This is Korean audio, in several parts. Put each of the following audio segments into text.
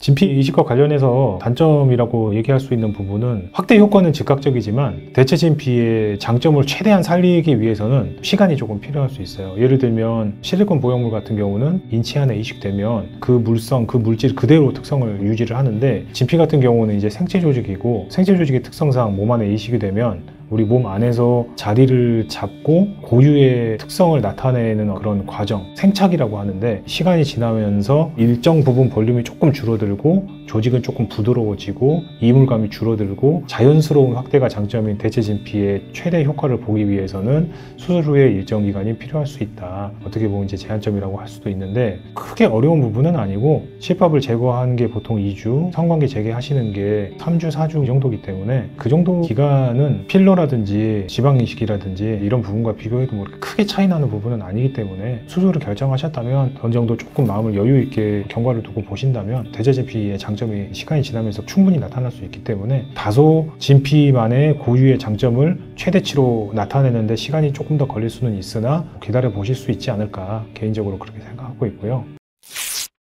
진피 이식과 관련해서 단점이라고 얘기할 수 있는 부분은 확대 효과는 즉각적이지만 대체 진피의 장점을 최대한 살리기 위해서는 시간이 조금 필요할 수 있어요. 예를 들면 실리콘 보형물 같은 경우는 인체 안에 이식되면 그 물성, 그 물질 그대로 특성을 유지를 하는데 진피 같은 경우는 이제 생체 조직이고 생체 조직의 특성상 몸 안에 이식이 되면 우리 몸 안에서 자리를 잡고 고유의 특성을 나타내는 그런 과정, 생착이라고 하는데 시간이 지나면서 일정 부분 볼륨이 조금 줄어들고 조직은 조금 부드러워지고 이물감이 줄어들고 자연스러운 확대가 장점인 대체 진피의 최대 효과를 보기 위해서는 수술 후에 일정 기간이 필요할 수 있다. 어떻게 보면 이제 제한점이라고 할 수도 있는데 크게 어려운 부분은 아니고 실밥을 제거하는 게 보통 2주, 성관계 재개하시는 게 3주, 4주 정도이기 때문에 그 정도 기간은 필러라든지 지방 이식이라든지 이런 부분과 비교해도 뭐 크게 차이 나는 부분은 아니기 때문에 수술을 결정하셨다면 어느 정도 조금 마음을 여유 있게 경과를 두고 보신다면 대체 진피의 장점이 시간이 지나면서 충분히 나타날 수 있기 때문에 다소 진피만의 고유의 장점을 최대치로 나타내는데 시간이 조금 더 걸릴 수는 있으나 기다려 보실 수 있지 않을까 개인적으로 그렇게 생각하고 있고요.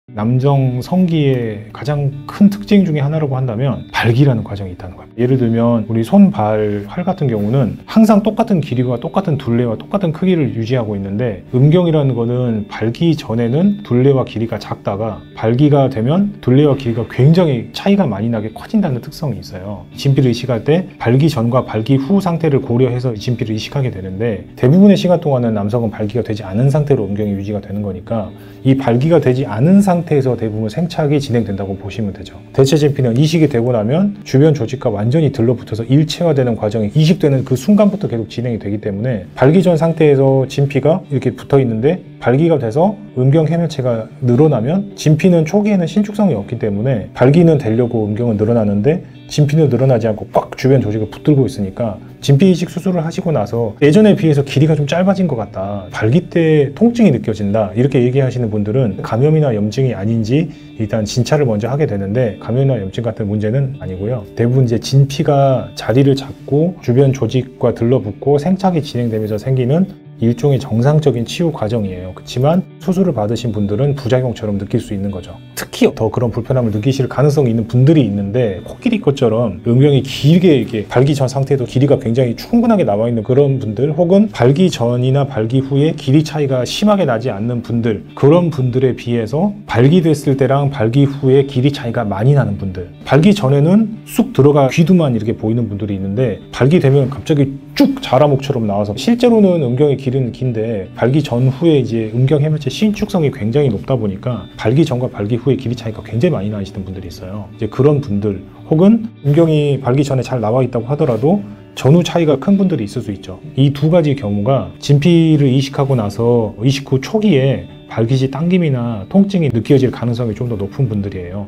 남성 성기의 가장 큰 특징 중에 하나라고 한다면 발기라는 과정이 있다는 거예요. 예를 들면 우리 손, 발, 팔 같은 경우는 항상 똑같은 길이와 똑같은 둘레와 똑같은 크기를 유지하고 있는데 음경이라는 거는 발기 전에는 둘레와 길이가 작다가 발기가 되면 둘레와 길이가 굉장히 차이가 많이 나게 커진다는 특성이 있어요. 진피를 이식할 때 발기 전과 발기 후 상태를 고려해서 진피를 이식하게 되는데 대부분의 시간 동안은 남성은 발기가 되지 않은 상태로 음경이 유지가 되는 거니까 이 발기가 되지 않은 상태에서 대부분 생착이 진행된다고 보시면 되죠. 대체 진피는 이식이 되고 나면 주변 조직과 완전히 들러붙어서 일체화되는 과정이 이식되는 그 순간부터 계속 진행이 되기 때문에 발기 전 상태에서 진피가 이렇게 붙어 있는데 발기가 돼서 음경 해멸체가 늘어나면 진피는 초기에는 신축성이 없기 때문에 발기는 되려고 음경은 늘어나는데 진피는 늘어나지 않고 꽉 주변 조직을 붙들고 있으니까 진피 이식 수술을 하시고 나서 예전에 비해서 길이가 좀 짧아진 것 같다, 발기 때 통증이 느껴진다 이렇게 얘기하시는 분들은 감염이나 염증이 아닌지 일단 진찰을 먼저 하게 되는데 감염이나 염증 같은 문제는 아니고요. 대부분 이제 진피가 자리를 잡고 주변 조직과 들러붙고 생착이 진행되면서 생기는 일종의 정상적인 치유 과정이에요. 그렇지만 수술을 받으신 분들은 부작용처럼 느낄 수 있는 거죠. 특히 더 그런 불편함을 느끼실 가능성이 있는 분들이 있는데 코끼리 것처럼 음경이 길게 이렇게 발기 전 상태에도 길이가 굉장히 충분하게 나와 있는 그런 분들 혹은 발기 전이나 발기 후에 길이 차이가 심하게 나지 않는 분들 그런 분들에 비해서 발기됐을 때랑 발기 후에 길이 차이가 많이 나는 분들 발기 전에는 쑥 들어가 귀두만 이렇게 보이는 분들이 있는데 발기되면 갑자기 쭉 자라목처럼 나와서 실제로는 음경의 길이는 긴데 발기 전후에 이제 음경 해멸체 신축성이 굉장히 높다 보니까 발기 전과 발기 후에 길이 차이가 굉장히 많이 나시는 분들이 있어요. 이제 그런 분들 혹은 음경이 발기 전에 잘 나와 있다고 하더라도 전후 차이가 큰 분들이 있을 수 있죠. 이 두 가지 경우가 진피를 이식하고 나서 이식 후 초기에 발기 시 당김이나 통증이 느껴질 가능성이 좀 더 높은 분들이에요.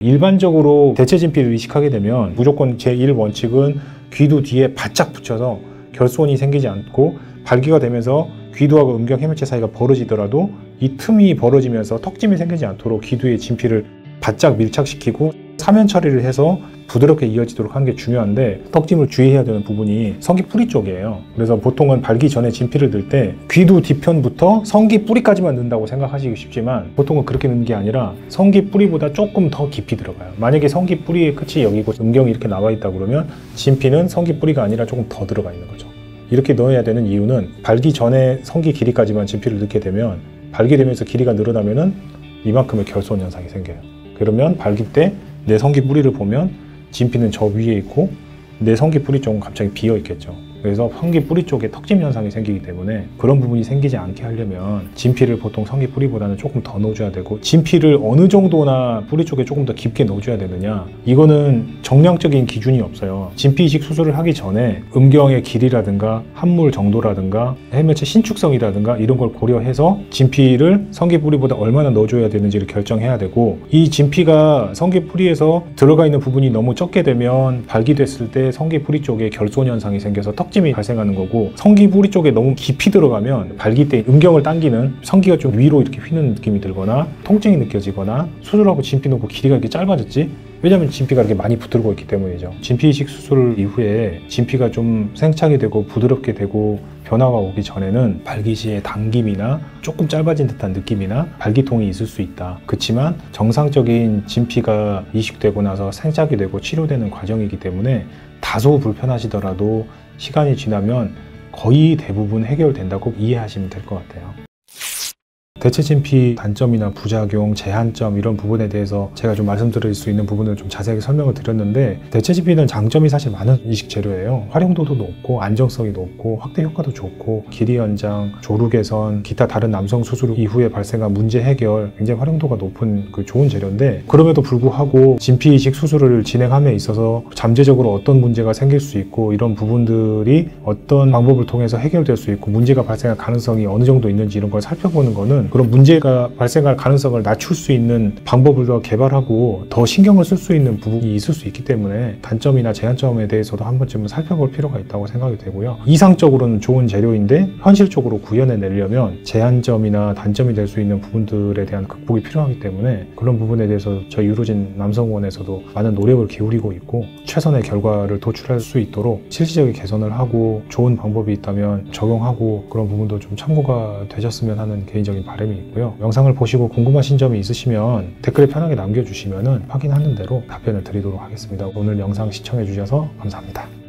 일반적으로 대체 진피를 이식하게 되면 무조건 제1원칙은 귀두 뒤에 바짝 붙여서 결손이 생기지 않고 발기가 되면서 귀두하고 음경 해멸체 사이가 벌어지더라도 이 틈이 벌어지면서 턱짐이 생기지 않도록 귀두의 진피를 바짝 밀착시키고 사면 처리를 해서 부드럽게 이어지도록 하는 게 중요한데 턱짐을 주의해야 되는 부분이 성기 뿌리 쪽이에요. 그래서 보통은 발기 전에 진피를 넣을 때 귀두 뒤편부터 성기 뿌리까지만 넣는다고 생각하시기 쉽지만 보통은 그렇게 넣는 게 아니라 성기 뿌리보다 조금 더 깊이 들어가요. 만약에 성기 뿌리의 끝이 여기고 음경이 이렇게 나와 있다 그러면 진피는 성기 뿌리가 아니라 조금 더 들어가 있는 거죠. 이렇게 넣어야 되는 이유는 발기 전에 성기 길이까지만 진피를 넣게 되면 발기되면서 길이가 늘어나면은 이만큼의 결손 현상이 생겨요. 그러면 발기 때 내 성기 뿌리를 보면 진피는 저 위에 있고 내 성기 뿌리 쪽은 갑자기 비어 있겠죠. 그래서 성기 뿌리 쪽에 턱짐 현상이 생기기 때문에 그런 부분이 생기지 않게 하려면 진피를 보통 성기 뿌리보다는 조금 더 넣어줘야 되고 진피를 어느 정도나 뿌리 쪽에 조금 더 깊게 넣어줘야 되느냐 이거는 정량적인 기준이 없어요. 진피 이식 수술을 하기 전에 음경의 길이라든가 함물 정도라든가 해멸체 신축성이라든가 이런 걸 고려해서 진피를 성기 뿌리보다 얼마나 넣어줘야 되는지를 결정해야 되고 이 진피가 성기 뿌리에서 들어가 있는 부분이 너무 적게 되면 발기됐을 때 성기 뿌리 쪽에 결손 현상이 생겨서 턱짐이 발생하는 거고 성기 뿌리 쪽에 너무 깊이 들어가면 발기 때 음경을 당기는 성기가 좀 위로 이렇게 휘는 느낌이 들거나 통증이 느껴지거나 수술하고 진피 놓고 길이가 이렇게 짧아졌지? 왜냐하면 진피가 이렇게 많이 붙들고 있기 때문이죠. 진피 이식 수술 이후에 진피가 좀 생착이 되고 부드럽게 되고 변화가 오기 전에는 발기 시에 당김이나 조금 짧아진 듯한 느낌이나 발기통이 있을 수 있다. 그렇지만 정상적인 진피가 이식되고 나서 생착이 되고 치료되는 과정이기 때문에 다소 불편하시더라도 시간이 지나면 거의 대부분 해결된다고 이해하시면 될 것 같아요. 대체 진피 단점이나 부작용, 제한점 이런 부분에 대해서 제가 좀 말씀드릴 수 있는 부분을 좀 자세하게 설명을 드렸는데, 대체 진피는 장점이 사실 많은 이식 재료예요. 활용도도 높고 안정성이 높고 확대 효과도 좋고 길이 연장, 조루 개선, 기타 다른 남성 수술 이후에 발생한 문제 해결, 굉장히 활용도가 높은 좋은 재료인데, 그럼에도 불구하고 진피 이식 수술을 진행함에 있어서 잠재적으로 어떤 문제가 생길 수 있고 이런 부분들이 어떤 방법을 통해서 해결될 수 있고 문제가 발생할 가능성이 어느 정도 있는지 이런 걸 살펴보는 거는 그런 문제가 발생할 가능성을 낮출 수 있는 방법을 더 개발하고 더 신경을 쓸 수 있는 부분이 있을 수 있기 때문에 단점이나 제한점에 대해서도 한 번쯤은 살펴볼 필요가 있다고 생각이 되고요. 이상적으로는 좋은 재료인데 현실적으로 구현해내려면 제한점이나 단점이 될 수 있는 부분들에 대한 극복이 필요하기 때문에 그런 부분에 대해서 저희 유로진 남성원에서도 많은 노력을 기울이고 있고 최선의 결과를 도출할 수 있도록 실질적인 개선을 하고 좋은 방법이 있다면 적용하고 그런 부분도 좀 참고가 되셨으면 하는 개인적인 바람이 있고요. 영상을 보시고 궁금하신 점이 있으시면 댓글에 편하게 남겨주시면 확인하는 대로 답변을 드리도록 하겠습니다. 오늘 영상 시청해 주셔서 감사합니다.